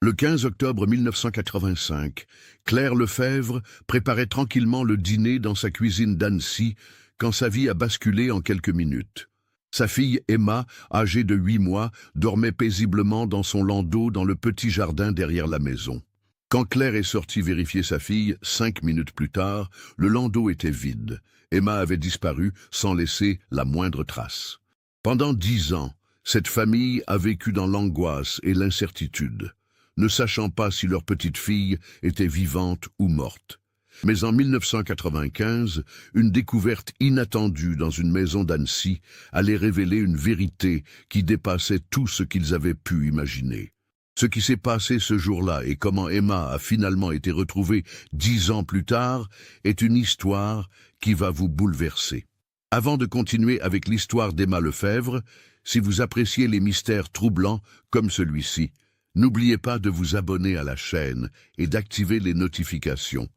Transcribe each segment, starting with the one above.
Le 15 octobre 1985, Claire Lefebvre préparait tranquillement le dîner dans sa cuisine d'Annecy quand sa vie a basculé en quelques minutes. Sa fille Emma, âgée de 8 mois, dormait paisiblement dans son landau dans le petit jardin derrière la maison. Quand Claire est sortie vérifier sa fille, 5 minutes plus tard, le landau était vide. Emma avait disparu sans laisser la moindre trace. Pendant 10 ans, cette famille a vécu dans l'angoisse et l'incertitude, ne sachant pas si leur petite fille était vivante ou morte. Mais en 1995, une découverte inattendue dans une maison d'Annecy allait révéler une vérité qui dépassait tout ce qu'ils avaient pu imaginer. Ce qui s'est passé ce jour-là et comment Emma a finalement été retrouvée 10 ans plus tard est une histoire qui va vous bouleverser. Avant de continuer avec l'histoire d'Emma Lefebvre, si vous appréciez les mystères troublants comme celui-ci, n'oubliez pas de vous abonner à la chaîne et d'activer les notifications.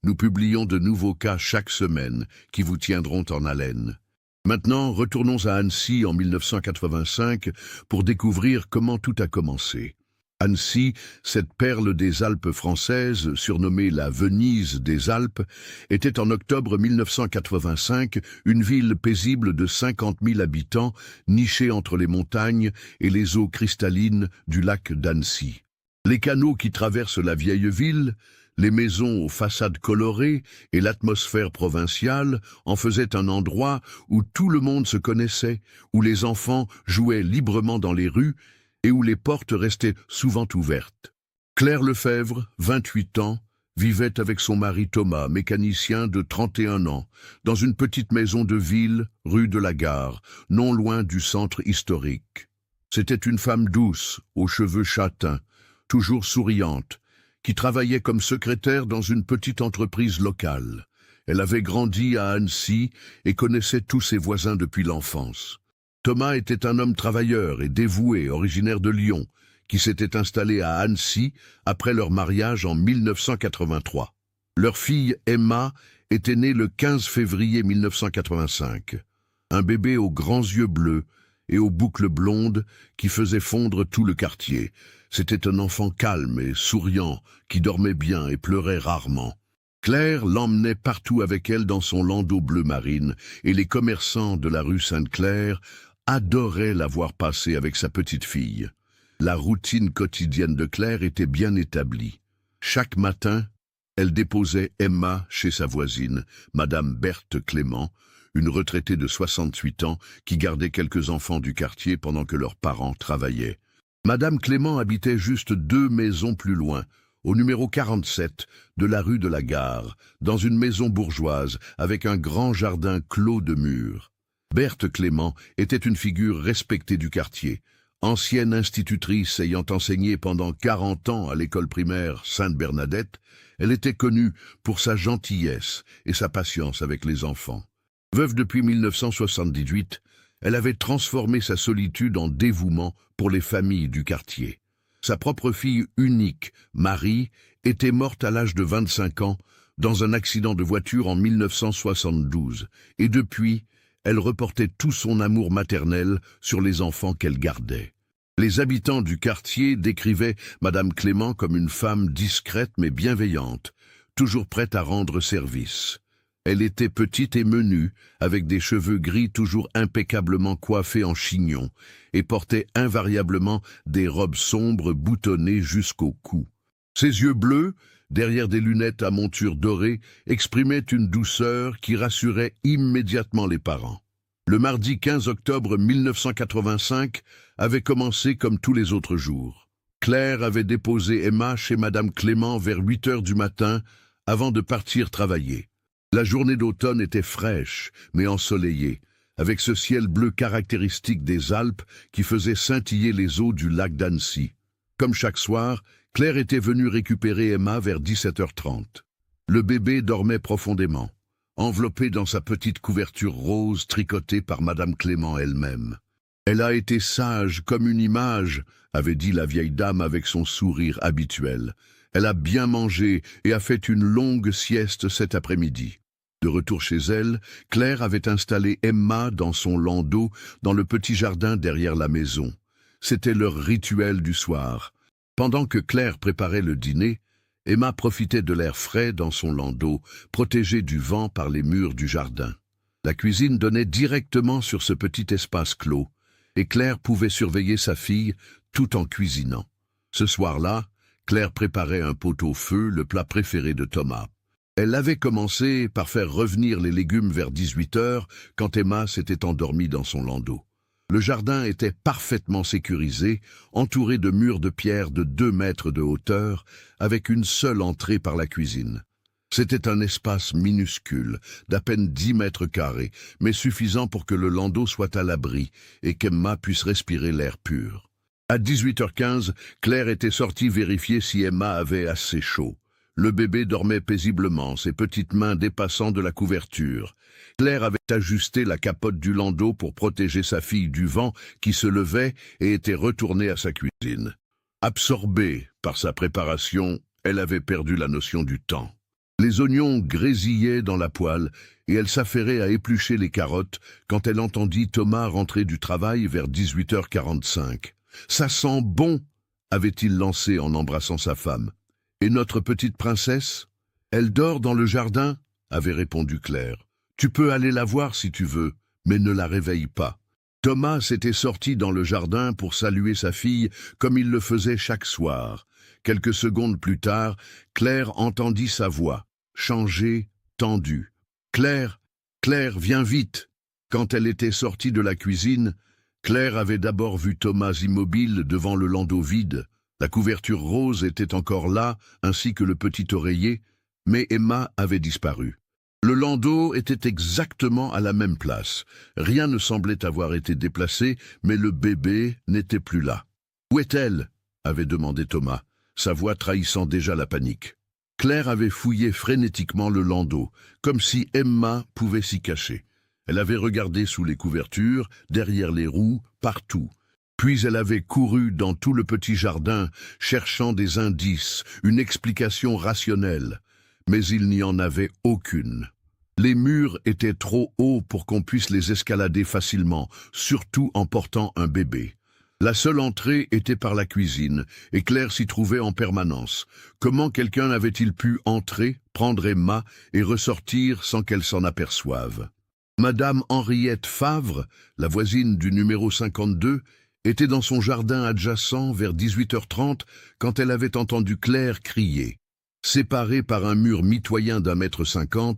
Nous publions de nouveaux cas chaque semaine qui vous tiendront en haleine. Maintenant, retournons à Annecy en 1985 pour découvrir comment tout a commencé. Annecy, cette perle des Alpes françaises, surnommée la Venise des Alpes, était en octobre 1985 une ville paisible de 50 000 habitants, nichée entre les montagnes et les eaux cristallines du lac d'Annecy. Les canaux qui traversent la vieille ville, les maisons aux façades colorées et l'atmosphère provinciale en faisaient un endroit où tout le monde se connaissait, où les enfants jouaient librement dans les rues, et où les portes restaient souvent ouvertes. Claire Lefebvre, 28 ans, vivait avec son mari Thomas, mécanicien de 31 ans, dans une petite maison de ville, rue de la Gare, non loin du centre historique. C'était une femme douce, aux cheveux châtains, toujours souriante, qui travaillait comme secrétaire dans une petite entreprise locale. Elle avait grandi à Annecy et connaissait tous ses voisins depuis l'enfance. Thomas était un homme travailleur et dévoué, originaire de Lyon, qui s'était installé à Annecy après leur mariage en 1983. Leur fille, Emma, était née le 15 février 1985. Un bébé aux grands yeux bleus et aux boucles blondes qui faisait fondre tout le quartier. C'était un enfant calme et souriant, qui dormait bien et pleurait rarement. Claire l'emmenait partout avec elle dans son landau bleu marine, et les commerçants de la rue Sainte-Claire adorait la voir passer avec sa petite fille. La routine quotidienne de Claire était bien établie. Chaque matin, elle déposait Emma chez sa voisine, Madame Berthe Clément, une retraitée de 68 ans qui gardait quelques enfants du quartier pendant que leurs parents travaillaient. Madame Clément habitait juste 2 maisons plus loin, au numéro 47 de la rue de la Gare, dans une maison bourgeoise avec un grand jardin clos de murs. Berthe Clément était une figure respectée du quartier. Ancienne institutrice ayant enseigné pendant 40 ans à l'école primaire Sainte-Bernadette, elle était connue pour sa gentillesse et sa patience avec les enfants. Veuve depuis 1978, elle avait transformé sa solitude en dévouement pour les familles du quartier. Sa propre fille unique, Marie, était morte à l'âge de 25 ans dans un accident de voiture en 1972, et depuis, elle reportait tout son amour maternel sur les enfants qu'elle gardait. Les habitants du quartier décrivaient Madame Clément comme une femme discrète mais bienveillante, toujours prête à rendre service. Elle était petite et menue, avec des cheveux gris toujours impeccablement coiffés en chignon, et portait invariablement des robes sombres boutonnées jusqu'au cou. Ses yeux bleus, derrière des lunettes à monture dorée, exprimaient une douceur qui rassurait immédiatement les parents. Le mardi 15 octobre 1985 avait commencé comme tous les autres jours. Claire avait déposé Emma chez Madame Clément vers 8 heures du matin avant de partir travailler. La journée d'automne était fraîche, mais ensoleillée, avec ce ciel bleu caractéristique des Alpes qui faisait scintiller les eaux du lac d'Annecy. Comme chaque soir, Claire était venue récupérer Emma vers 17h30. Le bébé dormait profondément, enveloppé dans sa petite couverture rose tricotée par Madame Clément elle-même. « Elle a été sage comme une image », avait dit la vieille dame avec son sourire habituel. « Elle a bien mangé et a fait une longue sieste cet après-midi. » De retour chez elle, Claire avait installé Emma dans son landau dans le petit jardin derrière la maison. C'était leur rituel du soir. Pendant que Claire préparait le dîner, Emma profitait de l'air frais dans son landau, protégée du vent par les murs du jardin. La cuisine donnait directement sur ce petit espace clos, et Claire pouvait surveiller sa fille tout en cuisinant. Ce soir-là, Claire préparait un pot-au-feu, le plat préféré de Thomas. Elle avait commencé par faire revenir les légumes vers 18 heures quand Emma s'était endormie dans son landau. Le jardin était parfaitement sécurisé, entouré de murs de pierre de 2 mètres de hauteur, avec une seule entrée par la cuisine. C'était un espace minuscule, d'à peine 10 mètres carrés, mais suffisant pour que le landau soit à l'abri et qu'Emma puisse respirer l'air pur. À 18h15, Claire était sortie vérifier si Emma avait assez chaud. Le bébé dormait paisiblement, ses petites mains dépassant de la couverture. Claire avait ajusté la capote du landau pour protéger sa fille du vent qui se levait et était retournée à sa cuisine. Absorbée par sa préparation, elle avait perdu la notion du temps. Les oignons grésillaient dans la poêle et elle s'affairait à éplucher les carottes quand elle entendit Thomas rentrer du travail vers 18h45. « Ça sent bon !» avait-il lancé en embrassant sa femme. « Et notre petite princesse ? Elle dort dans le jardin ?» avait répondu Claire. « Tu peux aller la voir si tu veux, mais ne la réveille pas. » Thomas s'était sorti dans le jardin pour saluer sa fille comme il le faisait chaque soir. Quelques secondes plus tard, Claire entendit sa voix, changée, tendue. « Claire, Claire, viens vite !» Quand elle était sortie de la cuisine, Claire avait d'abord vu Thomas immobile devant le landau vide. La couverture rose était encore là, ainsi que le petit oreiller, mais Emma avait disparu. Le landau était exactement à la même place. Rien ne semblait avoir été déplacé, mais le bébé n'était plus là. « Où est-elle » avait demandé Thomas, sa voix trahissant déjà la panique. Claire avait fouillé frénétiquement le landau, comme si Emma pouvait s'y cacher. Elle avait regardé sous les couvertures, derrière les roues, partout. Puis elle avait couru dans tout le petit jardin, cherchant des indices, une explication rationnelle. Mais il n'y en avait aucune. Les murs étaient trop hauts pour qu'on puisse les escalader facilement, surtout en portant un bébé. La seule entrée était par la cuisine, et Claire s'y trouvait en permanence. Comment quelqu'un avait-il pu entrer, prendre Emma et ressortir sans qu'elle s'en aperçoive ? Madame Henriette Favre, la voisine du numéro 52, était dans son jardin adjacent vers 18h30 quand elle avait entendu Claire crier. Séparée par un mur mitoyen d'1,50 m,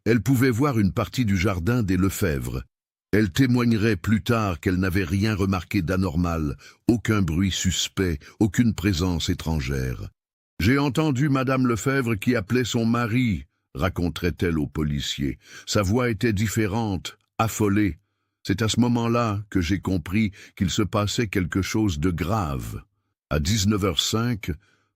elle pouvait voir une partie du jardin des Lefebvre. Elle témoignerait plus tard qu'elle n'avait rien remarqué d'anormal, aucun bruit suspect, aucune présence étrangère. « J'ai entendu Madame Lefebvre qui appelait son mari », raconterait-elle au policier. Sa voix était différente, affolée. C'est à ce moment-là que j'ai compris qu'il se passait quelque chose de grave. À 19h05,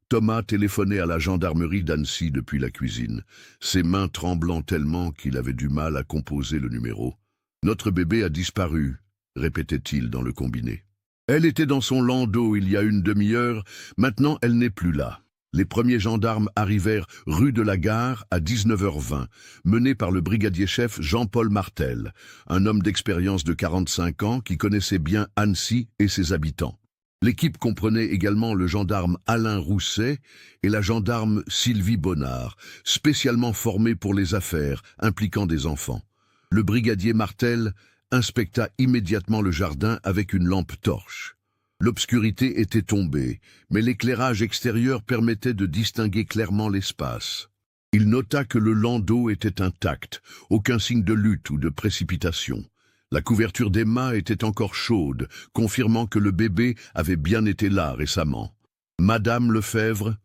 Thomas téléphonait à la gendarmerie d'Annecy depuis la cuisine, ses mains tremblant tellement qu'il avait du mal à composer le numéro. « Notre bébé a disparu », répétait-il dans le combiné. « Elle était dans son landau il y a une demi-heure, maintenant elle n'est plus là. » Les premiers gendarmes arrivèrent rue de la Gare à 19h20, menés par le brigadier-chef Jean-Paul Martel, un homme d'expérience de 45 ans qui connaissait bien Annecy et ses habitants. L'équipe comprenait également le gendarme Alain Rousset et la gendarme Sylvie Bonnard, spécialement formés pour les affaires impliquant des enfants. Le brigadier Martel inspecta immédiatement le jardin avec une lampe torche. L'obscurité était tombée, mais l'éclairage extérieur permettait de distinguer clairement l'espace. Il nota que le landau était intact, aucun signe de lutte ou de précipitation. La couverture d'Emma était encore chaude, confirmant que le bébé avait bien été là récemment. « Madame Lefebvre »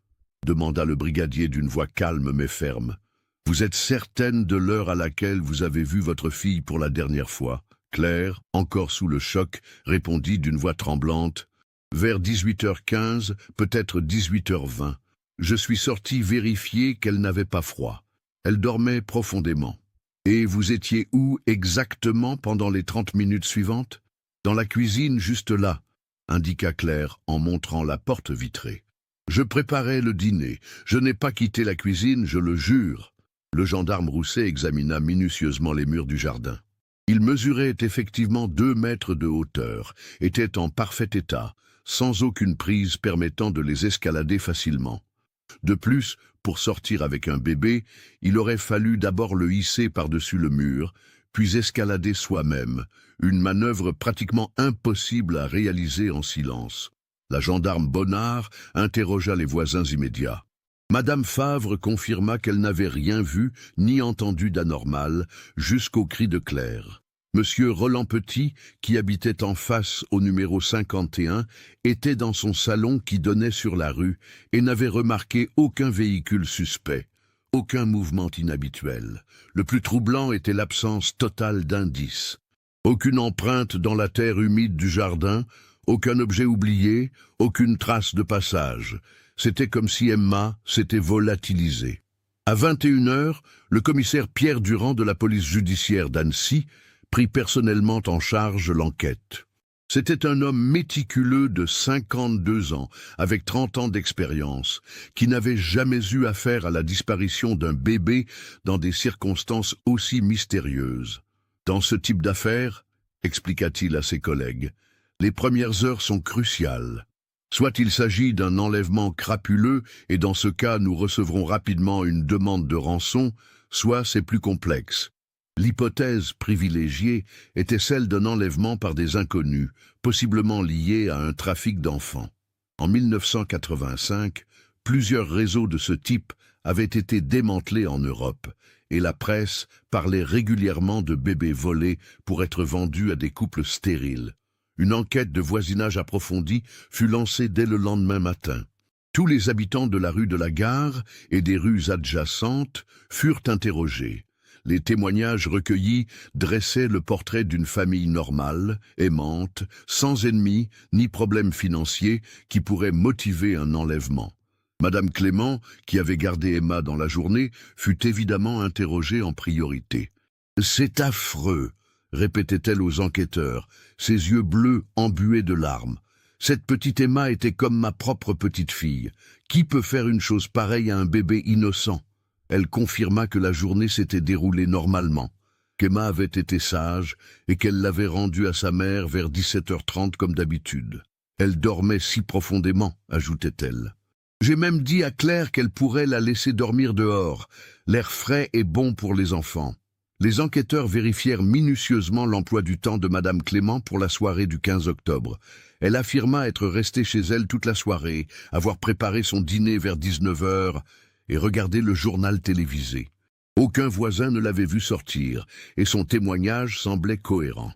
demanda le brigadier d'une voix calme mais ferme. « Vous êtes certaine de l'heure à laquelle vous avez vu votre fille pour la dernière fois ?» Claire, encore sous le choc, répondit d'une voix tremblante. « Vers 18h15, peut-être 18h20. Je suis sorti vérifier qu'elle n'avait pas froid. Elle dormait profondément. » « Et vous étiez où exactement pendant les 30 minutes suivantes ?»« Dans la cuisine, juste là, » indiqua Claire en montrant la porte vitrée. « Je préparais le dîner. Je n'ai pas quitté la cuisine, je le jure. » Le gendarme Rousset examina minutieusement les murs du jardin. Ils mesuraient effectivement 2 mètres de hauteur, étaient en parfait état, sans aucune prise permettant de les escalader facilement. De plus, pour sortir avec un bébé, il aurait fallu d'abord le hisser par-dessus le mur, puis escalader soi-même, une manœuvre pratiquement impossible à réaliser en silence. La gendarme Bonnard interrogea les voisins immédiats. Madame Favre confirma qu'elle n'avait rien vu ni entendu d'anormal jusqu'au cri de Claire. Monsieur Roland Petit, qui habitait en face au numéro 51, était dans son salon qui donnait sur la rue et n'avait remarqué aucun véhicule suspect, aucun mouvement inhabituel. Le plus troublant était l'absence totale d'indices. Aucune empreinte dans la terre humide du jardin, aucun objet oublié, aucune trace de passage. C'était comme si Emma s'était volatilisée. À 21h, le commissaire Pierre Durand de la police judiciaire d'Annecy prit personnellement en charge l'enquête. C'était un homme méticuleux de 52 ans, avec 30 ans d'expérience, qui n'avait jamais eu affaire à la disparition d'un bébé dans des circonstances aussi mystérieuses. Dans ce type d'affaires, expliqua-t-il à ses collègues, les premières heures sont cruciales. Soit il s'agit d'un enlèvement crapuleux, et dans ce cas nous recevrons rapidement une demande de rançon, soit c'est plus complexe. L'hypothèse privilégiée était celle d'un enlèvement par des inconnus, possiblement liés à un trafic d'enfants. En 1985, plusieurs réseaux de ce type avaient été démantelés en Europe, et la presse parlait régulièrement de bébés volés pour être vendus à des couples stériles. Une enquête de voisinage approfondie fut lancée dès le lendemain matin. Tous les habitants de la rue de la Gare et des rues adjacentes furent interrogés. Les témoignages recueillis dressaient le portrait d'une famille normale, aimante, sans ennemis ni problèmes financiers qui pourraient motiver un enlèvement. Madame Clément, qui avait gardé Emma dans la journée, fut évidemment interrogée en priorité. « C'est affreux !» répétait-elle aux enquêteurs, ses yeux bleus embués de larmes. « Cette petite Emma était comme ma propre petite-fille. Qui peut faire une chose pareille à un bébé innocent ?» Elle confirma que la journée s'était déroulée normalement, qu'Emma avait été sage et qu'elle l'avait rendue à sa mère vers 17h30 comme d'habitude. Elle dormait si profondément, ajoutait-elle. J'ai même dit à Claire qu'elle pourrait la laisser dormir dehors. L'air frais est bon pour les enfants. Les enquêteurs vérifièrent minutieusement l'emploi du temps de Madame Clément pour la soirée du 15 octobre. Elle affirma être restée chez elle toute la soirée, avoir préparé son dîner vers 19h et regardé le journal télévisé. Aucun voisin ne l'avait vu sortir, et son témoignage semblait cohérent.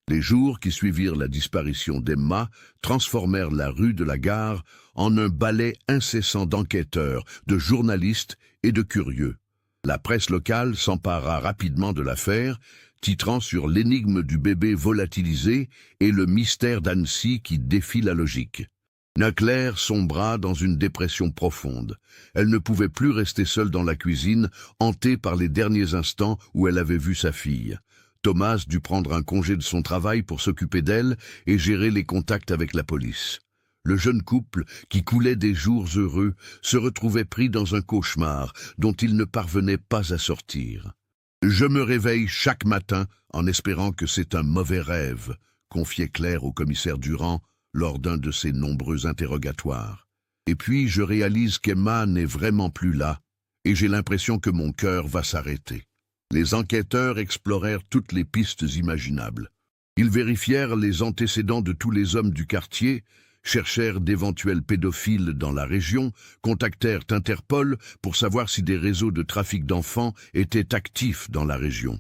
Les jours qui suivirent la disparition d'Emma transformèrent la rue de la Gare en un balai incessant d'enquêteurs, de journalistes et de curieux. La presse locale s'empara rapidement de l'affaire, titrant sur l'énigme du bébé volatilisé et le mystère d'Annecy qui défie la logique. Claire sombra dans une dépression profonde. Elle ne pouvait plus rester seule dans la cuisine, hantée par les derniers instants où elle avait vu sa fille. Thomas dut prendre un congé de son travail pour s'occuper d'elle et gérer les contacts avec la police. Le jeune couple, qui coulait des jours heureux, se retrouvait pris dans un cauchemar dont il ne parvenait pas à sortir. « Je me réveille chaque matin en espérant que c'est un mauvais rêve », confiait Claire au commissaire Durand lors d'un de ses nombreux interrogatoires. « Et puis je réalise qu'Emma n'est vraiment plus là, et j'ai l'impression que mon cœur va s'arrêter. » Les enquêteurs explorèrent toutes les pistes imaginables. Ils vérifièrent les antécédents de tous les hommes du quartier, cherchèrent d'éventuels pédophiles dans la région, contactèrent Interpol pour savoir si des réseaux de trafic d'enfants étaient actifs dans la région.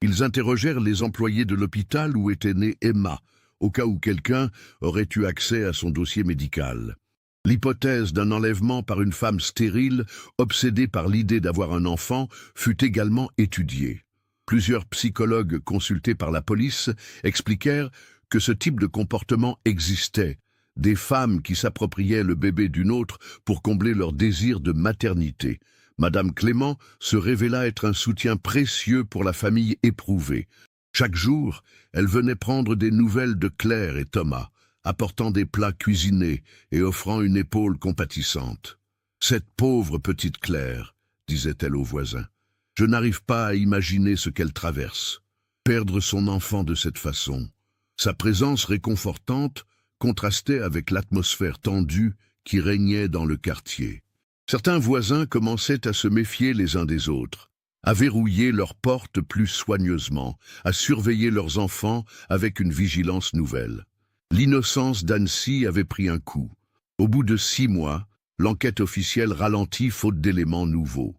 Ils interrogèrent les employés de l'hôpital où était née Emma, au cas où quelqu'un aurait eu accès à son dossier médical. L'hypothèse d'un enlèvement par une femme stérile, obsédée par l'idée d'avoir un enfant, fut également étudiée. Plusieurs psychologues consultés par la police expliquèrent que ce type de comportement existait, des femmes qui s'appropriaient le bébé d'une autre pour combler leur désir de maternité. Madame Clément se révéla être un soutien précieux pour la famille éprouvée. Chaque jour, elle venait prendre des nouvelles de Claire et Thomas, apportant des plats cuisinés et offrant une épaule compatissante. « Cette pauvre petite Claire, » disait-elle aux voisins, « je n'arrive pas à imaginer ce qu'elle traverse. Perdre son enfant de cette façon. » Sa présence réconfortante contrastait avec l'atmosphère tendue qui régnait dans le quartier. Certains voisins commençaient à se méfier les uns des autres, à verrouiller leurs portes plus soigneusement, à surveiller leurs enfants avec une vigilance nouvelle. L'innocence d'Annecy avait pris un coup. Au bout de 6 mois, l'enquête officielle ralentit faute d'éléments nouveaux.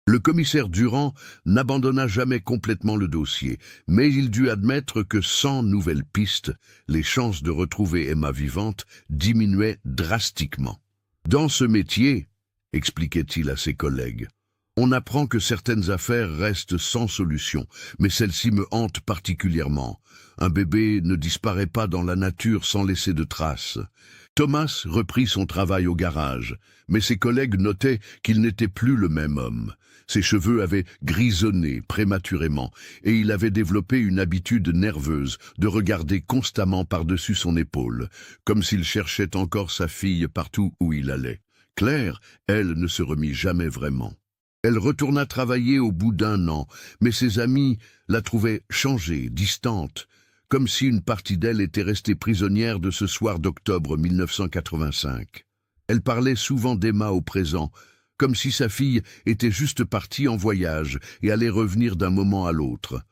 Le commissaire Durand n'abandonna jamais complètement le dossier, mais il dut admettre que sans nouvelles pistes, les chances de retrouver Emma vivante diminuaient drastiquement. Dans ce métier, expliquait-il à ses collègues, on apprend que certaines affaires restent sans solution, mais celle-ci me hante particulièrement. Un bébé ne disparaît pas dans la nature sans laisser de traces. Thomas reprit son travail au garage, mais ses collègues notaient qu'il n'était plus le même homme. Ses cheveux avaient grisonné prématurément, et il avait développé une habitude nerveuse de regarder constamment par-dessus son épaule, comme s'il cherchait encore sa fille partout où il allait. Claire, elle, ne se remit jamais vraiment. Elle retourna travailler au bout d'1 an, mais ses amis la trouvaient changée, distante, comme si une partie d'elle était restée prisonnière de ce soir d'octobre 1985. Elle parlait souvent d'Emma au présent, comme si sa fille était juste partie en voyage et allait revenir d'un moment à l'autre.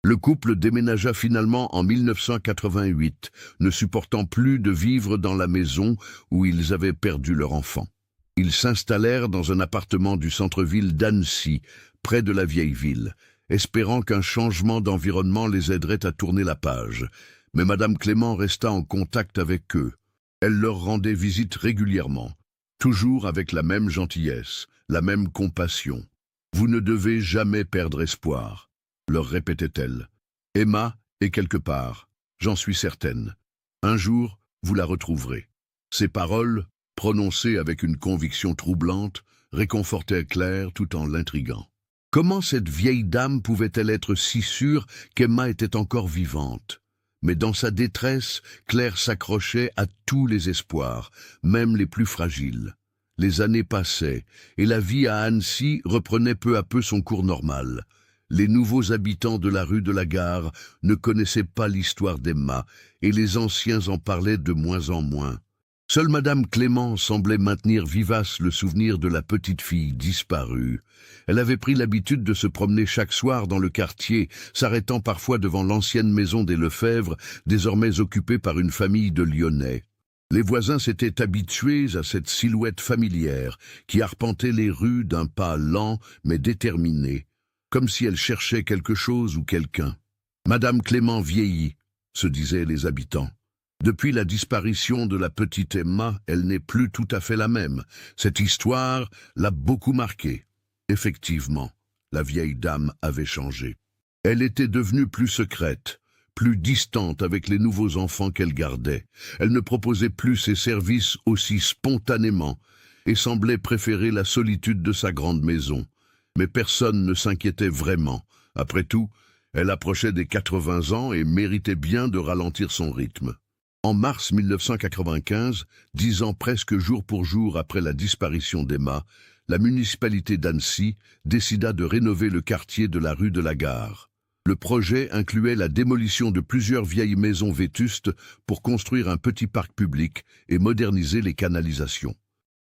Le couple déménagea finalement en 1988, ne supportant plus de vivre dans la maison où ils avaient perdu leur enfant. Ils s'installèrent dans un appartement du centre-ville d'Annecy, près de la vieille ville, espérant qu'un changement d'environnement les aiderait à tourner la page. Mais Madame Clément resta en contact avec eux. Elle leur rendait visite régulièrement, toujours avec la même gentillesse, la même compassion. « Vous ne devez jamais perdre espoir », leur répétait-elle. « Emma est quelque part, j'en suis certaine. Un jour, vous la retrouverez. » Ces paroles, prononcées avec une conviction troublante, réconfortaient Claire tout en l'intriguant. Comment cette vieille dame pouvait-elle être si sûre qu'Emma était encore vivante? Mais dans sa détresse, Claire s'accrochait à tous les espoirs, même les plus fragiles. Les années passaient, et la vie à Annecy reprenait peu à peu son cours normal. Les nouveaux habitants de la rue de la Gare ne connaissaient pas l'histoire d'Emma, et les anciens en parlaient de moins en moins. Seule Madame Clément semblait maintenir vivace le souvenir de la petite fille disparue. Elle avait pris l'habitude de se promener chaque soir dans le quartier, s'arrêtant parfois devant l'ancienne maison des Lefebvre, désormais occupée par une famille de Lyonnais. Les voisins s'étaient habitués à cette silhouette familière qui arpentait les rues d'un pas lent mais déterminé, comme si elle cherchait quelque chose ou quelqu'un. Madame Clément vieillit, se disaient les habitants. Depuis la disparition de la petite Emma, elle n'est plus tout à fait la même. Cette histoire l'a beaucoup marquée. Effectivement, la vieille dame avait changé. Elle était devenue plus secrète, plus distante avec les nouveaux enfants qu'elle gardait. Elle ne proposait plus ses services aussi spontanément et semblait préférer la solitude de sa grande maison. Mais personne ne s'inquiétait vraiment. Après tout, elle approchait des 80 ans et méritait bien de ralentir son rythme. En mars 1995, 10 ans presque jour pour jour après la disparition d'Emma, la municipalité d'Annecy décida de rénover le quartier de la rue de la Gare. Le projet incluait la démolition de plusieurs vieilles maisons vétustes pour construire un petit parc public et moderniser les canalisations.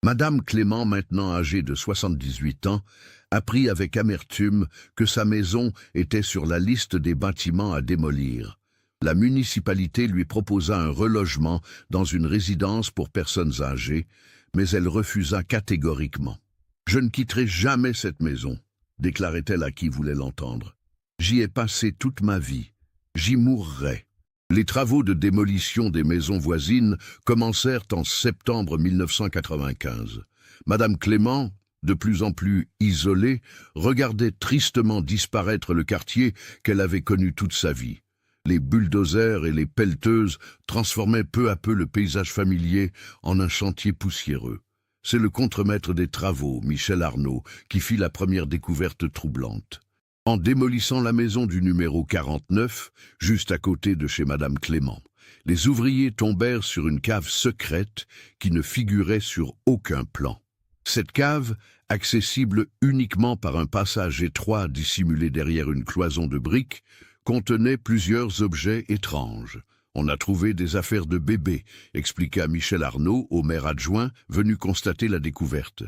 Madame Clément, maintenant âgée de 78 ans, apprit avec amertume que sa maison était sur la liste des bâtiments à démolir. La municipalité lui proposa un relogement dans une résidence pour personnes âgées, mais elle refusa catégoriquement. « Je ne quitterai jamais cette maison », déclarait-elle à qui voulait l'entendre. « J'y ai passé toute ma vie. J'y mourrai. » Les travaux de démolition des maisons voisines commencèrent en septembre 1995. Madame Clément, de plus en plus isolée, regardait tristement disparaître le quartier qu'elle avait connu toute sa vie. Les bulldozers et les pelleteuses transformaient peu à peu le paysage familier en un chantier poussiéreux. C'est le contremaître des travaux, Michel Arnaud, qui fit la première découverte troublante. En démolissant la maison du numéro 49, juste à côté de chez Madame Clément, les ouvriers tombèrent sur une cave secrète qui ne figurait sur aucun plan. Cette cave, accessible uniquement par un passage étroit dissimulé derrière une cloison de briques, contenait plusieurs objets étranges. On a trouvé des affaires de bébé, expliqua Michel Arnaud au maire adjoint, venu constater la découverte.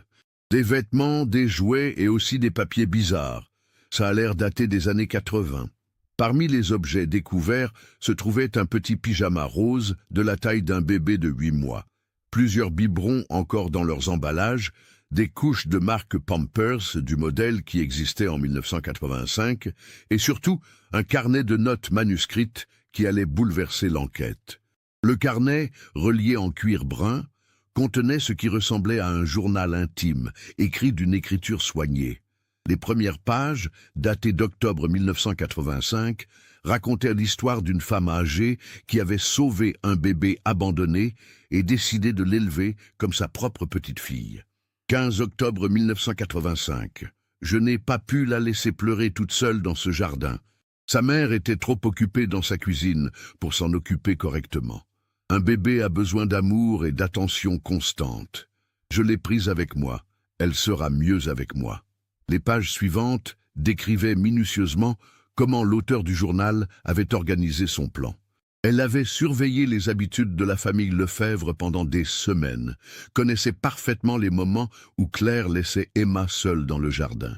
Des vêtements, des jouets et aussi des papiers bizarres. Ça a l'air daté des années 80. Parmi les objets découverts se trouvait un petit pyjama rose de la taille d'un bébé de 8 mois. Plusieurs biberons encore dans leurs emballages, des couches de marque Pampers du modèle qui existait en 1985 et surtout un carnet de notes manuscrites qui allait bouleverser l'enquête. Le carnet, relié en cuir brun, contenait ce qui ressemblait à un journal intime, écrit d'une écriture soignée. Les premières pages, datées d'octobre 1985, racontaient l'histoire d'une femme âgée qui avait sauvé un bébé abandonné et décidé de l'élever comme sa propre petite-fille. 15 octobre 1985. Je n'ai pas pu la laisser pleurer toute seule dans ce jardin. Sa mère était trop occupée dans sa cuisine pour s'en occuper correctement. Un bébé a besoin d'amour et d'attention constante. Je l'ai prise avec moi. Elle sera mieux avec moi. Les pages suivantes décrivaient minutieusement comment l'auteur du journal avait organisé son plan. Elle avait surveillé les habitudes de la famille Lefebvre pendant des semaines, connaissait parfaitement les moments où Claire laissait Emma seule dans le jardin.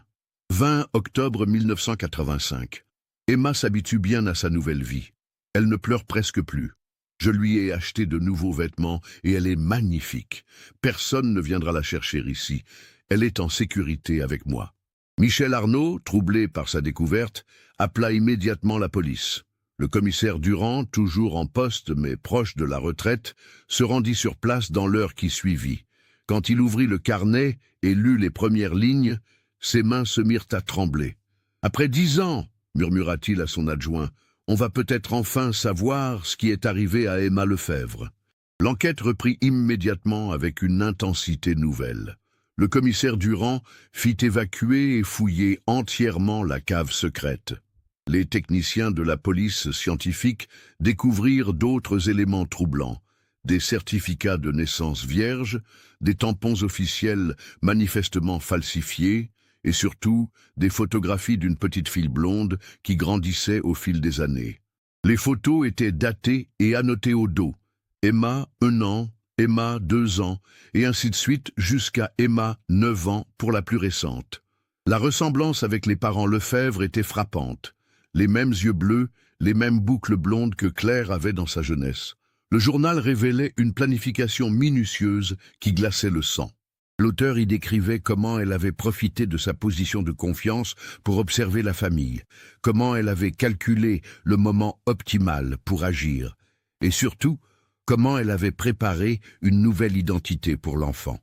20 octobre 1985. Emma s'habitue bien à sa nouvelle vie. Elle ne pleure presque plus. Je lui ai acheté de nouveaux vêtements et elle est magnifique. Personne ne viendra la chercher ici. Elle est en sécurité avec moi. Michel Arnaud, troublé par sa découverte, appela immédiatement la police. Le commissaire Durand, toujours en poste mais proche de la retraite, se rendit sur place dans l'heure qui suivit. Quand il ouvrit le carnet et lut les premières lignes, ses mains se mirent à trembler. « Après 10 ans, murmura-t-il à son adjoint, on va peut-être enfin savoir ce qui est arrivé à Emma Lefebvre. » L'enquête reprit immédiatement avec une intensité nouvelle. Le commissaire Durand fit évacuer et fouiller entièrement la cave secrète. Les techniciens de la police scientifique découvrirent d'autres éléments troublants, des certificats de naissance vierges, des tampons officiels manifestement falsifiés, et surtout des photographies d'une petite fille blonde qui grandissait au fil des années. Les photos étaient datées et annotées au dos. Emma, 1 an, Emma, 2 ans, et ainsi de suite jusqu'à Emma, 9 ans, pour la plus récente. La ressemblance avec les parents Lefebvre était frappante. Les mêmes yeux bleus, les mêmes boucles blondes que Claire avait dans sa jeunesse. Le journal révélait une planification minutieuse qui glaçait le sang. L'auteur y décrivait comment elle avait profité de sa position de confiance pour observer la famille, comment elle avait calculé le moment optimal pour agir, et surtout, comment elle avait préparé une nouvelle identité pour l'enfant.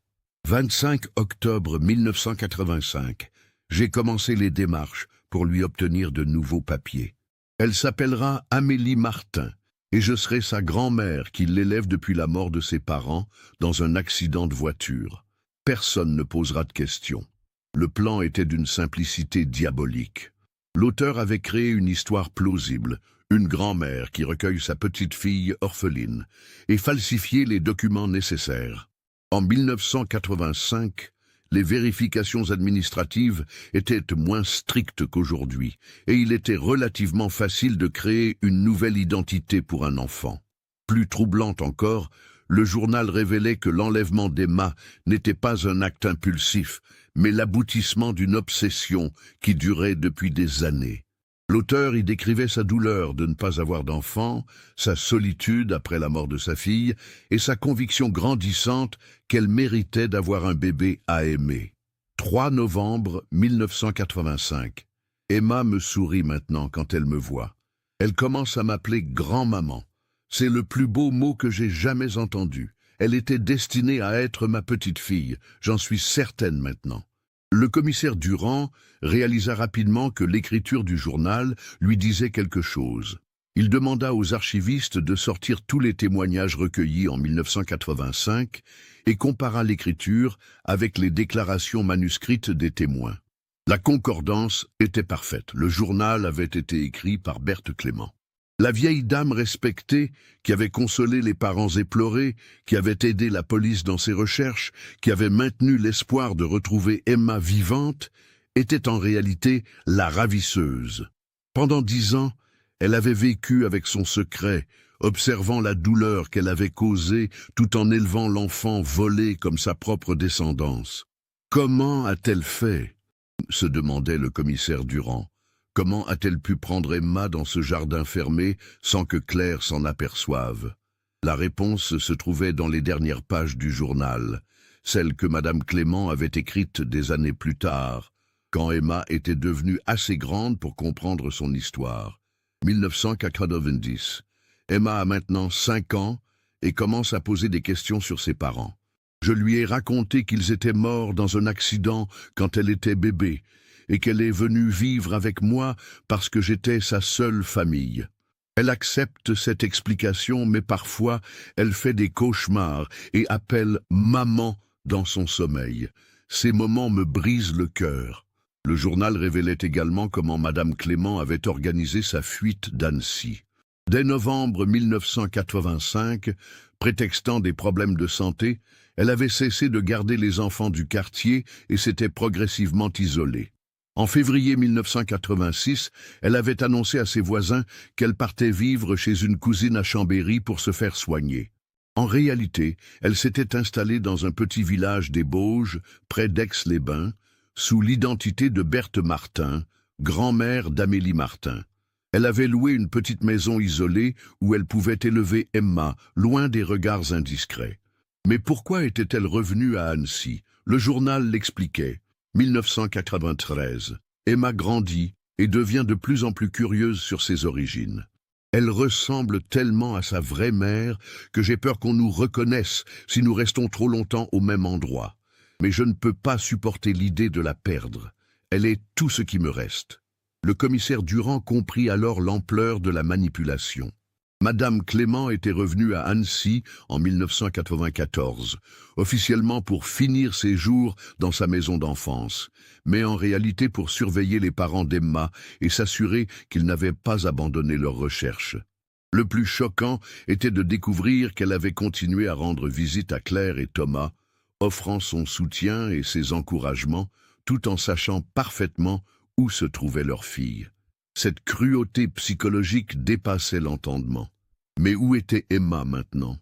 25 octobre 1985, j'ai commencé les démarches pour lui obtenir de nouveaux papiers. Elle s'appellera Amélie Martin, et je serai sa grand-mère qui l'élève depuis la mort de ses parents dans un accident de voiture. Personne ne posera de questions. Le plan était d'une simplicité diabolique. L'auteur avait créé une histoire plausible, une grand-mère qui recueille sa petite-fille orpheline, et falsifié les documents nécessaires. En 1985, les vérifications administratives étaient moins strictes qu'aujourd'hui, et il était relativement facile de créer une nouvelle identité pour un enfant. Plus troublante encore, le journal révélait que l'enlèvement d'Emma n'était pas un acte impulsif, mais l'aboutissement d'une obsession qui durait depuis des années. L'auteur y décrivait sa douleur de ne pas avoir d'enfant, sa solitude après la mort de sa fille et sa conviction grandissante qu'elle méritait d'avoir un bébé à aimer. 3 novembre 1985. Emma me sourit maintenant quand elle me voit. Elle commence à m'appeler grand-maman. C'est le plus beau mot que j'ai jamais entendu. Elle était destinée à être ma petite fille, j'en suis certaine maintenant. Le commissaire Durand réalisa rapidement que l'écriture du journal lui disait quelque chose. Il demanda aux archivistes de sortir tous les témoignages recueillis en 1985 et compara l'écriture avec les déclarations manuscrites des témoins. La concordance était parfaite. Le journal avait été écrit par Berthe Clément. La vieille dame respectée, qui avait consolé les parents éplorés, qui avait aidé la police dans ses recherches, qui avait maintenu l'espoir de retrouver Emma vivante, était en réalité la ravisseuse. Pendant 10 ans, elle avait vécu avec son secret, observant la douleur qu'elle avait causée tout en élevant l'enfant volé comme sa propre descendance. « Comment a-t-elle fait ?» se demandait le commissaire Durand. « Comment a-t-elle pu prendre Emma dans ce jardin fermé sans que Claire s'en aperçoive ?» La réponse se trouvait dans les dernières pages du journal, celle que Madame Clément avait écrite des années plus tard, quand Emma était devenue assez grande pour comprendre son histoire. 1990. Emma a maintenant 5 ans et commence à poser des questions sur ses parents. Je lui ai raconté qu'ils étaient morts dans un accident quand elle était bébé et qu'elle est venue vivre avec moi parce que j'étais sa seule famille. Elle accepte cette explication, mais parfois elle fait des cauchemars et appelle « maman » dans son sommeil. Ces moments me brisent le cœur. Le journal révélait également comment Madame Clément avait organisé sa fuite d'Annecy. Dès novembre 1985, prétextant des problèmes de santé, elle avait cessé de garder les enfants du quartier et s'était progressivement isolée. En février 1986, elle avait annoncé à ses voisins qu'elle partait vivre chez une cousine à Chambéry pour se faire soigner. En réalité, elle s'était installée dans un petit village des Bauges, près d'Aix-les-Bains, sous l'identité de Berthe Martin, grand-mère d'Amélie Martin. Elle avait loué une petite maison isolée où elle pouvait élever Emma, loin des regards indiscrets. Mais pourquoi était-elle revenue à Annecy? Le journal l'expliquait. 1993. Emma grandit et devient de plus en plus curieuse sur ses origines. Elle ressemble tellement à sa vraie mère que j'ai peur qu'on nous reconnaisse si nous restons trop longtemps au même endroit. Mais je ne peux pas supporter l'idée de la perdre. Elle est tout ce qui me reste. Le commissaire Durand comprit alors l'ampleur de la manipulation. Madame Clément était revenue à Annecy en 1994, officiellement pour finir ses jours dans sa maison d'enfance, mais en réalité pour surveiller les parents d'Emma et s'assurer qu'ils n'avaient pas abandonné leurs recherches. Le plus choquant était de découvrir qu'elle avait continué à rendre visite à Claire et Thomas, offrant son soutien et ses encouragements, tout en sachant parfaitement où se trouvait leur fille. Cette cruauté psychologique dépassait l'entendement. Mais où était Emma maintenant?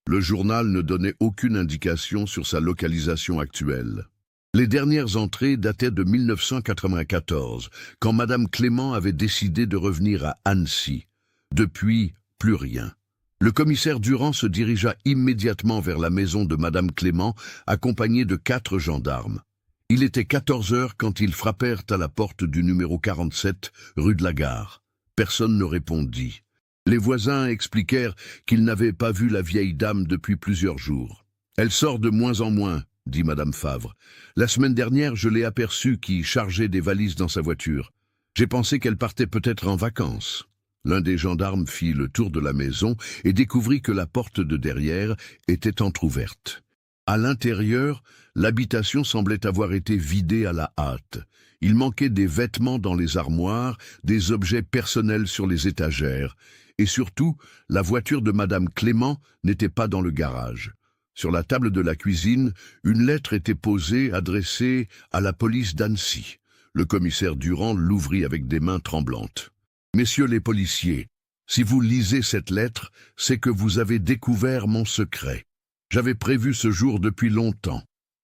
Le journal ne donnait aucune indication sur sa localisation actuelle. Les dernières entrées dataient de 1994, quand Madame Clément avait décidé de revenir à Annecy. Depuis, plus rien. Le commissaire Durand se dirigea immédiatement vers la maison de Madame Clément, accompagné de 4 gendarmes. Il était 14 heures quand ils frappèrent à la porte du numéro 47, rue de la Gare. Personne ne répondit. Les voisins expliquèrent qu'ils n'avaient pas vu la vieille dame depuis plusieurs jours. « Elle sort de moins en moins », dit Madame Favre. « La semaine dernière, je l'ai aperçue qui chargeait des valises dans sa voiture. J'ai pensé qu'elle partait peut-être en vacances. » L'un des gendarmes fit le tour de la maison et découvrit que la porte de derrière était entr'ouverte. À l'intérieur, l'habitation semblait avoir été vidée à la hâte. Il manquait des vêtements dans les armoires, des objets personnels sur les étagères, et surtout, la voiture de Madame Clément n'était pas dans le garage. Sur la table de la cuisine, une lettre était posée, adressée à la police d'Annecy. Le commissaire Durand l'ouvrit avec des mains tremblantes. « Messieurs les policiers, si vous lisez cette lettre, c'est que vous avez découvert mon secret. J'avais prévu ce jour depuis longtemps.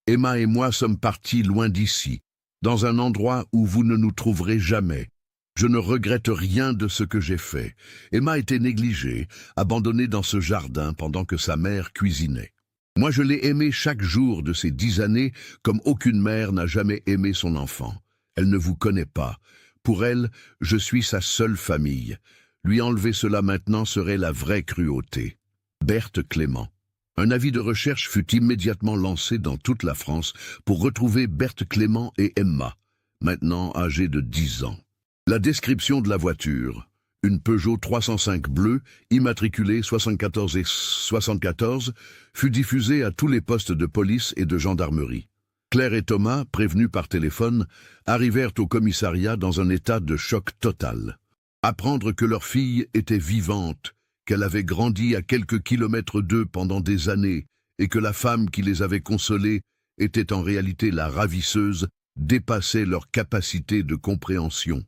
Emma et moi sommes partis loin d'ici, dans un endroit où vous ne nous trouverez jamais. Je ne regrette rien de ce que j'ai fait. Emma était négligée, abandonnée dans ce jardin pendant que sa mère cuisinait. Moi je l'ai aimée chaque jour de ces 10 années comme aucune mère n'a jamais aimé son enfant. Elle ne vous connaît pas. Pour elle, je suis sa seule famille. Lui enlever cela maintenant serait la vraie cruauté. Berthe Clément. Un avis de recherche fut immédiatement lancé dans toute la France pour retrouver Berthe Clément et Emma, maintenant âgées de 10 ans. La description de la voiture, une Peugeot 305 bleue, immatriculée 74 et 74, fut diffusée à tous les postes de police et de gendarmerie. Claire et Thomas, prévenus par téléphone, arrivèrent au commissariat dans un état de choc total. Apprendre que leur fille était vivante, qu'elle avait grandi à quelques kilomètres d'eux pendant des années et que la femme qui les avait consolés était en réalité la ravisseuse, dépassait leur capacité de compréhension.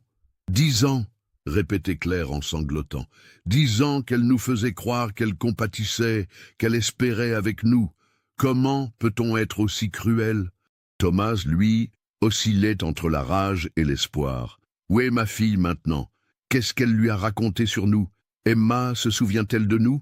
10 ans, répétait Claire en sanglotant. 10 ans qu'elle nous faisait croire qu'elle compatissait, qu'elle espérait avec nous. Comment peut-on être aussi cruel? Thomas, lui, oscillait entre la rage et l'espoir. Où est ma fille maintenant? Qu'est-ce qu'elle lui a raconté sur nous? Emma se souvient-elle de nous?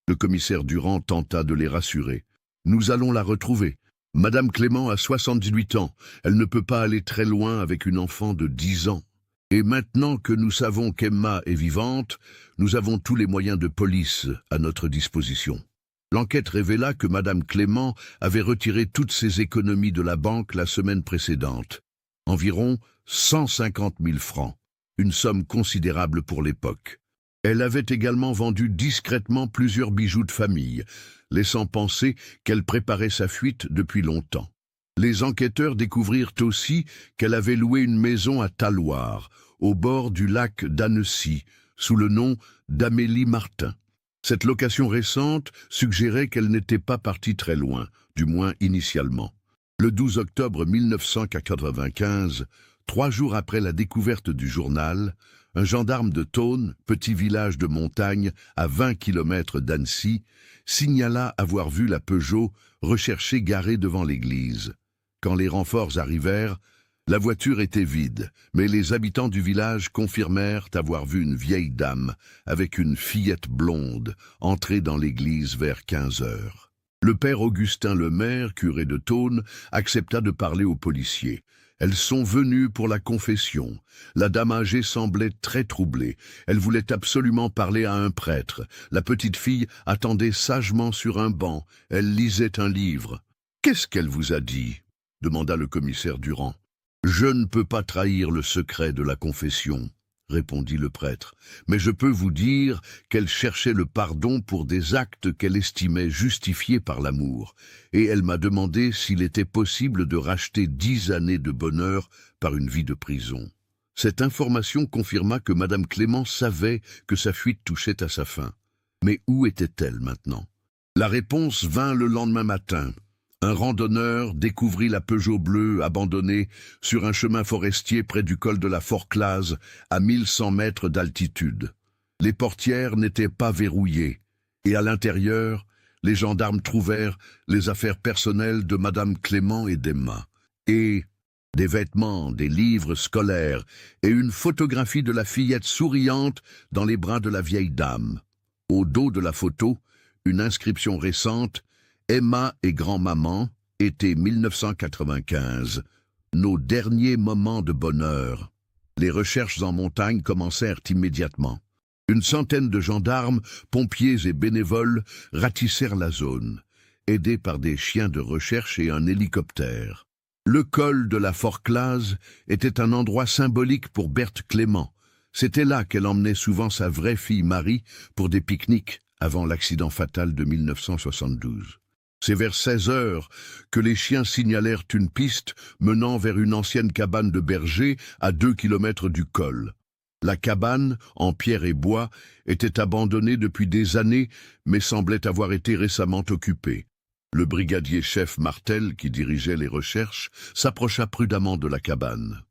Le commissaire Durand tenta de les rassurer. Nous allons la retrouver. Madame Clément a 78 ans. Elle ne peut pas aller très loin avec une enfant de 10 ans. Et maintenant que nous savons qu'Emma est vivante, nous avons tous les moyens de police à notre disposition. L'enquête révéla que Madame Clément avait retiré toutes ses économies de la banque la semaine précédente. Environ 150 000 francs, une somme considérable pour l'époque. Elle avait également vendu discrètement plusieurs bijoux de famille, laissant penser qu'elle préparait sa fuite depuis longtemps. Les enquêteurs découvrirent aussi qu'elle avait loué une maison à Talloires, au bord du lac d'Annecy, sous le nom d'Amélie Martin. Cette location récente suggérait qu'elle n'était pas partie très loin, du moins initialement. Le 12 octobre 1995, 3 jours après la découverte du journal, un gendarme de Thônes, petit village de montagne à 20 km d'Annecy, signala avoir vu la Peugeot recherchée garée devant l'église. Quand les renforts arrivèrent, la voiture était vide, mais les habitants du village confirmèrent avoir vu une vieille dame avec une fillette blonde entrer dans l'église vers 15 heures. Le père Augustin Lemaire, curé de Thônes, accepta de parler aux policiers. Elles sont venues pour la confession. La dame âgée semblait très troublée. Elle voulait absolument parler à un prêtre. La petite fille attendait sagement sur un banc. Elle lisait un livre. « Qu'est-ce qu'elle vous a dit ?» demanda le commissaire Durand. « Je ne peux pas trahir le secret de la confession, » répondit le prêtre, « mais je peux vous dire qu'elle cherchait le pardon pour des actes qu'elle estimait justifiés par l'amour, et elle m'a demandé s'il était possible de racheter 10 années de bonheur par une vie de prison. » Cette information confirma que Madame Clément savait que sa fuite touchait à sa fin. Mais où était-elle maintenant? La réponse vint le lendemain matin. Un randonneur découvrit la Peugeot bleue abandonnée sur un chemin forestier près du col de la Forclaz, à 1100 mètres d'altitude. Les portières n'étaient pas verrouillées, et à l'intérieur, les gendarmes trouvèrent les affaires personnelles de Madame Clément et d'Emma, et des vêtements, des livres scolaires, et une photographie de la fillette souriante dans les bras de la vieille dame. Au dos de la photo, une inscription récente: Emma et grand-maman, été 1995, nos derniers moments de bonheur. Les recherches en montagne commencèrent immédiatement. Une centaine de gendarmes, pompiers et bénévoles ratissèrent la zone, aidés par des chiens de recherche et un hélicoptère. Le col de la Forclaz était un endroit symbolique pour Berthe Clément. C'était là qu'elle emmenait souvent sa vraie fille Marie pour des pique-niques avant l'accident fatal de 1972. C'est vers 16 heures que les chiens signalèrent une piste menant vers une ancienne cabane de berger à 2 km du col. La cabane, en pierre et bois, était abandonnée depuis des années, mais semblait avoir été récemment occupée. Le brigadier-chef Martel, qui dirigeait les recherches, s'approcha prudemment de la cabane.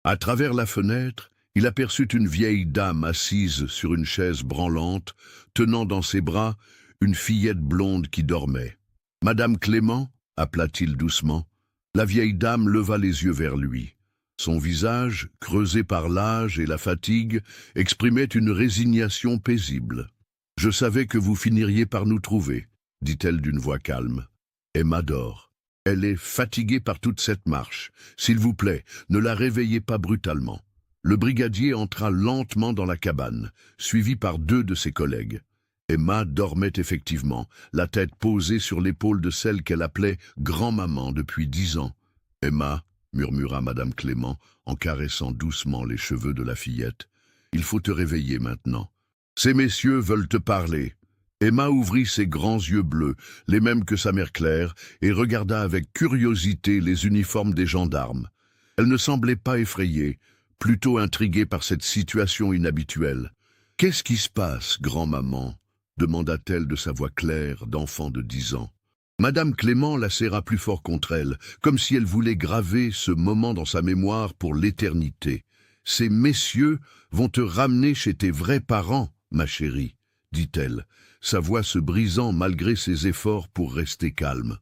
À travers la fenêtre, il aperçut une vieille dame assise sur une chaise branlante, tenant dans ses bras une fillette blonde qui dormait. « Madame Clément » appela-t-il doucement. La vieille dame leva les yeux vers lui. Son visage, creusé par l'âge et la fatigue, exprimait une résignation paisible. « Je savais que vous finiriez par nous trouver, » dit-elle d'une voix calme. « Emma dort. Elle est fatiguée par toute cette marche. S'il vous plaît, ne la réveillez pas brutalement. » Le brigadier entra lentement dans la cabane, suivi par 2 de ses collègues. Emma dormait effectivement, la tête posée sur l'épaule de celle qu'elle appelait grand-maman depuis 10 ans. « Emma, » murmura Madame Clément, en caressant doucement les cheveux de la fillette, « il faut te réveiller maintenant. Ces messieurs veulent te parler. » Emma ouvrit ses grands yeux bleus, les mêmes que sa mère Claire, et regarda avec curiosité les uniformes des gendarmes. Elle ne semblait pas effrayée, plutôt intriguée par cette situation inhabituelle. « Qu'est-ce qui se passe, grand-maman » demanda-t-elle de sa voix claire d'enfant de 10 ans. Madame Clément la serra plus fort contre elle, comme si elle voulait graver ce moment dans sa mémoire pour l'éternité. Ces messieurs vont te ramener chez tes vrais parents, ma chérie, dit-elle, sa voix se brisant malgré ses efforts pour rester calme.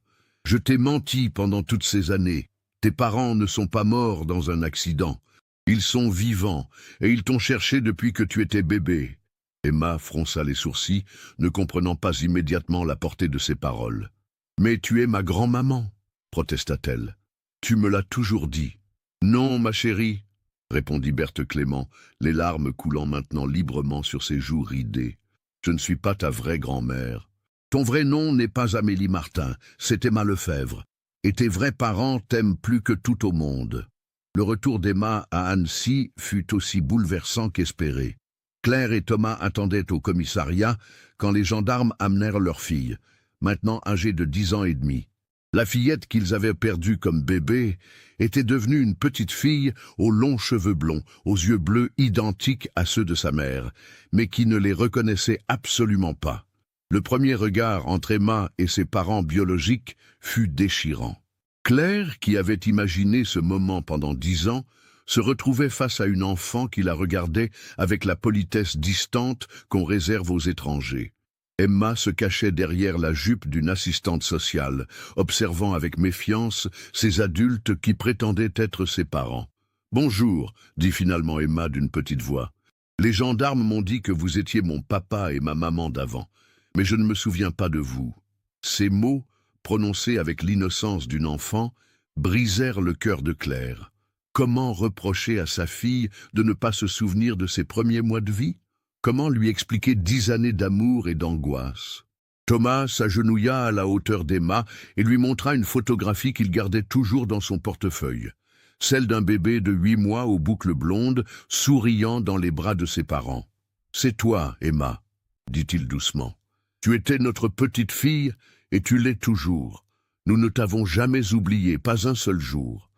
Je t'ai menti pendant toutes ces années. Tes parents ne sont pas morts dans un accident. Ils sont vivants, et ils t'ont cherché depuis que tu étais bébé. Emma fronça les sourcils, ne comprenant pas immédiatement la portée de ses paroles. « Mais tu es ma grand-maman, protesta-t-elle. Tu me l'as toujours dit. Non, ma chérie, répondit Berthe Clément, les larmes coulant maintenant librement sur ses joues ridées. Je ne suis pas ta vraie grand-mère. Ton vrai nom n'est pas Amélie Martin, c'est Emma Lefebvre. Et tes vrais parents t'aiment plus que tout au monde. » Le retour d'Emma à Annecy fut aussi bouleversant qu'espéré. Claire et Thomas attendaient au commissariat quand les gendarmes amenèrent leur fille, maintenant âgée de 10 ans et demi. La fillette qu'ils avaient perdue comme bébé était devenue une petite fille aux longs cheveux blonds, aux yeux bleus identiques à ceux de sa mère, mais qui ne les reconnaissait absolument pas. Le premier regard entre Emma et ses parents biologiques fut déchirant. Claire, qui avait imaginé ce moment pendant 10 ans, se retrouvait face à une enfant qui la regardait avec la politesse distante qu'on réserve aux étrangers. Emma se cachait derrière la jupe d'une assistante sociale, observant avec méfiance ces adultes qui prétendaient être ses parents. « Bonjour », dit finalement Emma d'une petite voix. « Les gendarmes m'ont dit que vous étiez mon papa et ma maman d'avant, mais je ne me souviens pas de vous. » Ces mots, prononcés avec l'innocence d'une enfant, brisèrent le cœur de Claire. Comment reprocher à sa fille de ne pas se souvenir de ses premiers mois de vie? Comment lui expliquer 10 années d'amour et d'angoisse? Thomas s'agenouilla à la hauteur d'Emma et lui montra une photographie qu'il gardait toujours dans son portefeuille. Celle d'un bébé de 8 mois aux boucles blondes, souriant dans les bras de ses parents. « C'est toi, Emma, » dit-il doucement. « Tu étais notre petite fille et tu l'es toujours. Nous ne t'avons jamais oublié, pas un seul jour. »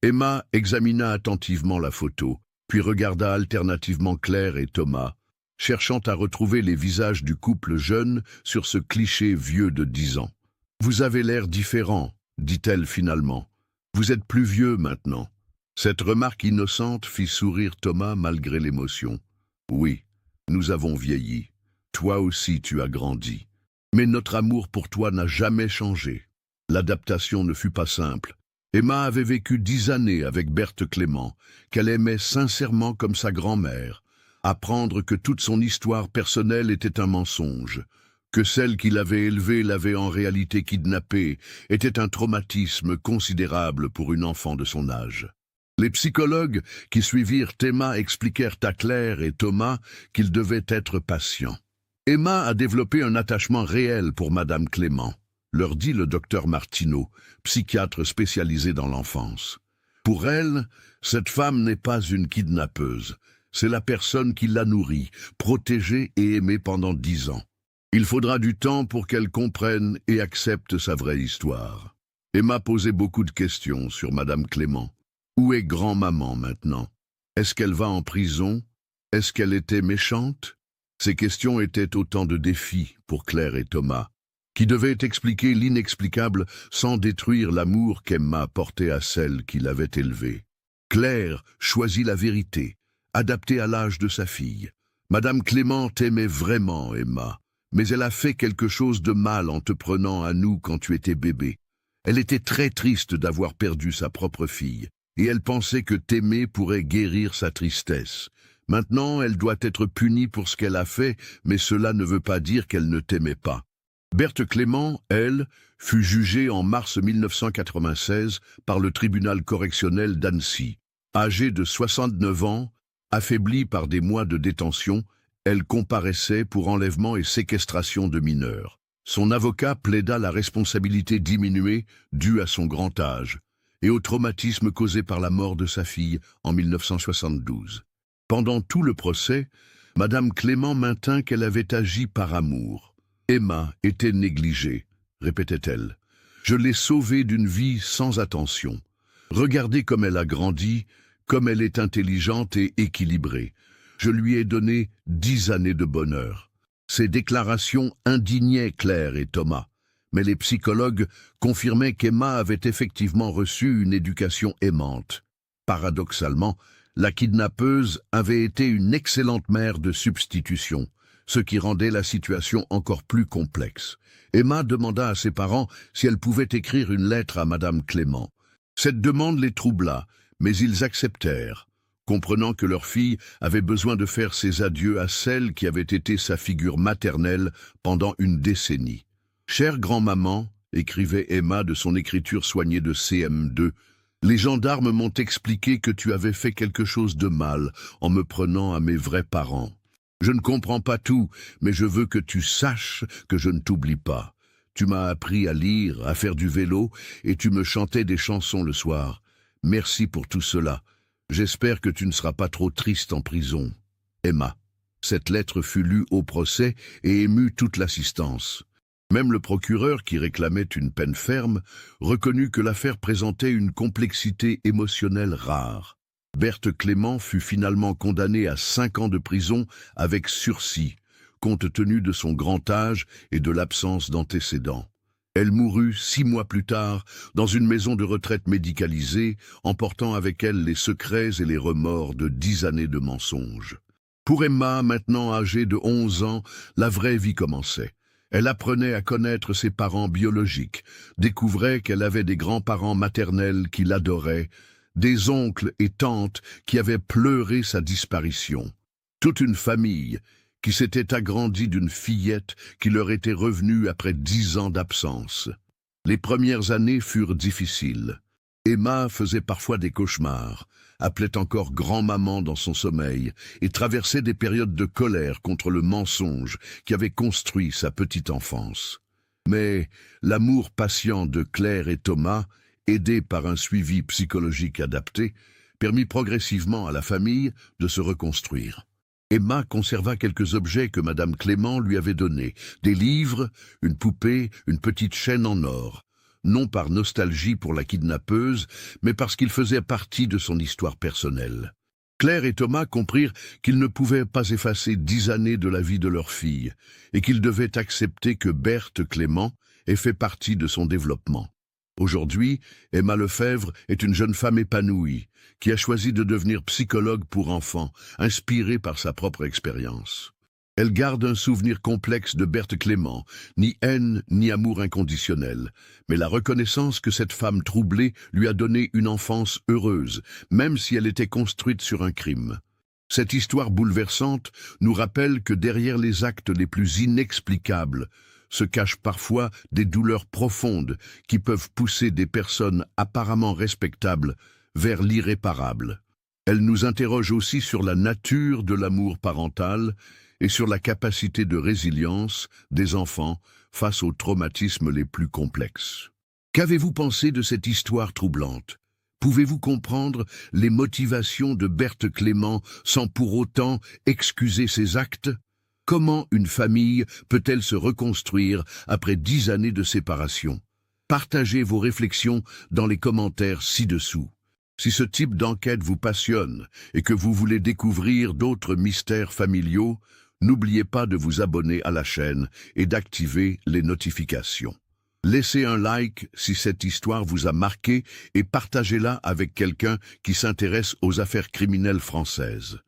Emma examina attentivement la photo, puis regarda alternativement Claire et Thomas, cherchant à retrouver les visages du couple jeune sur ce cliché vieux de 10 ans. « Vous avez l'air différent, » dit-elle finalement. « Vous êtes plus vieux maintenant. » Cette remarque innocente fit sourire Thomas malgré l'émotion. « Oui, nous avons vieilli. Toi aussi tu as grandi. Mais notre amour pour toi n'a jamais changé. » L'adaptation ne fut pas simple. Emma avait vécu 10 années avec Berthe Clément, qu'elle aimait sincèrement comme sa grand-mère. Apprendre que toute son histoire personnelle était un mensonge, que celle qui l'avait élevée l'avait en réalité kidnappée, était un traumatisme considérable pour une enfant de son âge. Les psychologues qui suivirent Emma expliquèrent à Claire et Thomas qu'ils devaient être patients. Emma a développé un attachement réel pour Madame Clément, leur dit le docteur Martineau, psychiatre spécialisé dans l'enfance. Pour elle, cette femme n'est pas une kidnappeuse, c'est la personne qui l'a nourrie, protégée et aimée pendant 10 ans. Il faudra du temps pour qu'elle comprenne et accepte sa vraie histoire. Emma posait beaucoup de questions sur Madame Clément. Où est grand-maman maintenant? Est-ce qu'elle va en prison? Est-ce qu'elle était méchante? Ces questions étaient autant de défis pour Claire et Thomas, qui devaient expliquer l'inexplicable sans détruire l'amour qu'Emma portait à celle qui l'avait élevée. Claire choisit la vérité, adaptée à l'âge de sa fille. Madame Clément aimait vraiment Emma, mais elle a fait quelque chose de mal en te prenant à nous quand tu étais bébé. Elle était très triste d'avoir perdu sa propre fille, et elle pensait que t'aimer pourrait guérir sa tristesse. Maintenant, elle doit être punie pour ce qu'elle a fait, mais cela ne veut pas dire qu'elle ne t'aimait pas. Berthe Clément, elle, fut jugée en mars 1996 par le tribunal correctionnel d'Annecy. Âgée de 69 ans, affaiblie par des mois de détention, elle comparaissait pour enlèvement et séquestration de mineurs. Son avocat plaida la responsabilité diminuée due à son grand âge et au traumatisme causé par la mort de sa fille en 1972. Pendant tout le procès, Madame Clément maintint qu'elle avait agi par amour. « Emma était négligée », répétait-elle. « Je l'ai sauvée d'une vie sans attention. Regardez comme elle a grandi, comme elle est intelligente et équilibrée. Je lui ai donné 10 années de bonheur. » Ces déclarations indignaient Claire et Thomas, mais les psychologues confirmaient qu'Emma avait effectivement reçu une éducation aimante. Paradoxalement, La kidnappeuse avait été une excellente mère de substitution, ce qui rendait la situation encore plus complexe. Emma demanda à ses parents si elle pouvait écrire une lettre à Madame Clément. Cette demande les troubla, mais ils acceptèrent, comprenant que leur fille avait besoin de faire ses adieux à celle qui avait été sa figure maternelle pendant une décennie. « Chère grand-maman », écrivait Emma de son écriture soignée de CM2, « les gendarmes m'ont expliqué que tu avais fait quelque chose de mal en me prenant à mes vrais parents. Je ne comprends pas tout, mais je veux que tu saches que je ne t'oublie pas. Tu m'as appris à lire, à faire du vélo, et tu me chantais des chansons le soir. Merci pour tout cela. J'espère que tu ne seras pas trop triste en prison. Emma. » Cette lettre fut lue au procès et émut toute l'assistance. Même le procureur, qui réclamait une peine ferme, reconnut que l'affaire présentait une complexité émotionnelle rare. Berthe Clément fut finalement condamnée à 5 ans de prison avec sursis, compte tenu de son grand âge et de l'absence d'antécédents. Elle mourut 6 mois plus tard dans une maison de retraite médicalisée, emportant avec elle les secrets et les remords de 10 années de mensonges. Pour Emma, maintenant âgée de 11 ans, la vraie vie commençait. Elle apprenait à connaître ses parents biologiques, découvrait qu'elle avait des grands-parents maternels qui l'adoraient, des oncles et tantes qui avaient pleuré sa disparition. Toute une famille qui s'était agrandie d'une fillette qui leur était revenue après 10 ans d'absence. Les premières années furent difficiles. Emma faisait parfois des cauchemars, appelait encore grand-maman dans son sommeil et traversait des périodes de colère contre le mensonge qui avait construit sa petite enfance. Mais l'amour patient de Claire et Thomas, aidé par un suivi psychologique adapté, permit progressivement à la famille de se reconstruire. Emma conserva quelques objets que Madame Clément lui avait donnés, des livres, une poupée, une petite chaîne en or, non par nostalgie pour la kidnappeuse, mais parce qu'ils faisaient partie de son histoire personnelle. Claire et Thomas comprirent qu'ils ne pouvaient pas effacer 10 années de la vie de leur fille, et qu'ils devaient accepter que Berthe Clément ait fait partie de son développement. Aujourd'hui, Emma Lefebvre est une jeune femme épanouie, qui a choisi de devenir psychologue pour enfants, inspirée par sa propre expérience. Elle garde un souvenir complexe de Berthe Clément, ni haine ni amour inconditionnel, mais la reconnaissance que cette femme troublée lui a donné une enfance heureuse, même si elle était construite sur un crime. Cette histoire bouleversante nous rappelle que derrière les actes les plus inexplicables se cachent parfois des douleurs profondes qui peuvent pousser des personnes apparemment respectables vers l'irréparable. Elle nous interroge aussi sur la nature de l'amour parental et sur la capacité de résilience des enfants face aux traumatismes les plus complexes. Qu'avez-vous pensé de cette histoire troublante? Pouvez-vous comprendre les motivations de Berthe Clément sans pour autant excuser ses actes? Comment une famille peut-elle se reconstruire après 10 années de séparation? Partagez vos réflexions dans les commentaires ci-dessous. Si ce type d'enquête vous passionne et que vous voulez découvrir d'autres mystères familiaux, n'oubliez pas de vous abonner à la chaîne et d'activer les notifications. Laissez un like si cette histoire vous a marqué et partagez-la avec quelqu'un qui s'intéresse aux affaires criminelles françaises.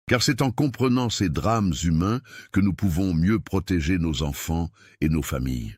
Car c'est en comprenant ces drames humains que nous pouvons mieux protéger nos enfants et nos familles.